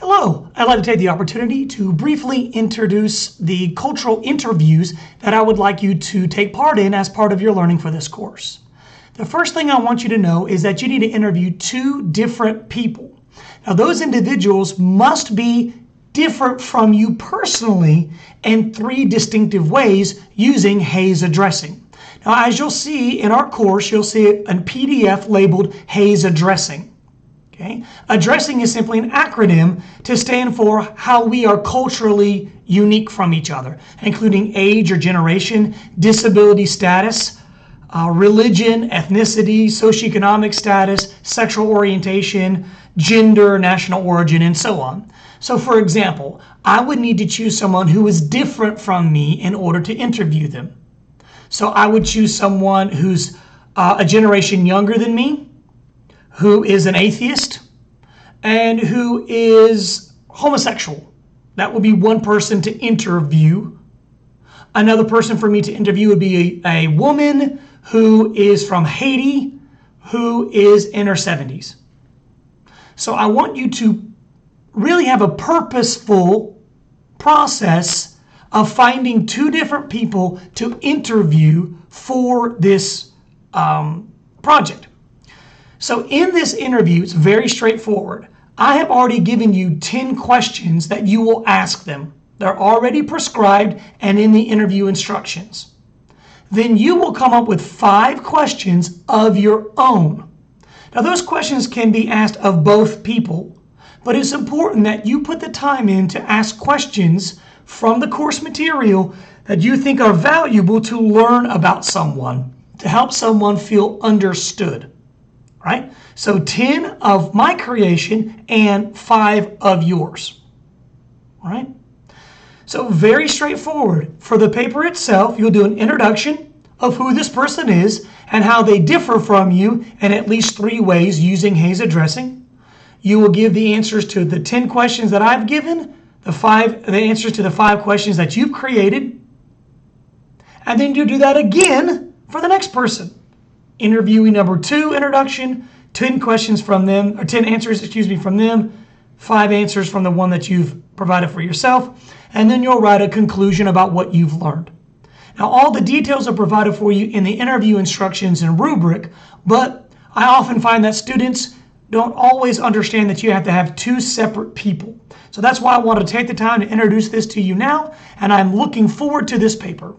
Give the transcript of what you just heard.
Hello, I'd like to take the opportunity to briefly introduce the cultural interviews that I would like you to take part in as part of your learning for this course. The first thing I want you to know is that you need to interview two different people. Now, those individuals must be different from you personally in three distinctive ways using Hays addressing. Now, as you'll see in our course, you'll see a PDF labeled Hays addressing. Okay? Addressing is simply an acronym to stand for how we are culturally unique from each other, including age or generation, disability status, religion, ethnicity, socioeconomic status, sexual orientation, gender, national origin, and so on. So for example, I would need to choose someone who is different from me in order to interview them. So I would choose someone who's a generation younger than me, who is an atheist, and who is homosexual. That would be one person to interview. Another person for me to interview would be a woman who is from Haiti, who is in her 70s. So I want you to really have a purposeful process of finding two different people to interview for this project. So in this interview, it's very straightforward. I have already given you 10 questions that you will ask them. They're already prescribed and in the interview instructions. Then you will come up with 5 questions of your own. Now those questions can be asked of both people, but it's important that you put the time in to ask questions from the course material that you think are valuable to learn about someone, to help someone feel understood. Right? So 10 of my creation and 5 of yours. Right? So very straightforward. For the paper itself, you'll do an introduction of who this person is and how they differ from you in at least 3 ways using Hays addressing. You will give the answers to the 10 questions that I've given, the answers to the 5 questions that you've created, and then you do that again for the next person. Interviewee number 2 introduction, 10 questions from them, or 10 answers, from them, 5 answers from the one that you've provided for yourself, and then you'll write a conclusion about what you've learned. Now, all the details are provided for you in the interview instructions and rubric, but I often find that students don't always understand that you have to have 2 separate people. So that's why I want to take the time to introduce this to you now, and I'm looking forward to this paper.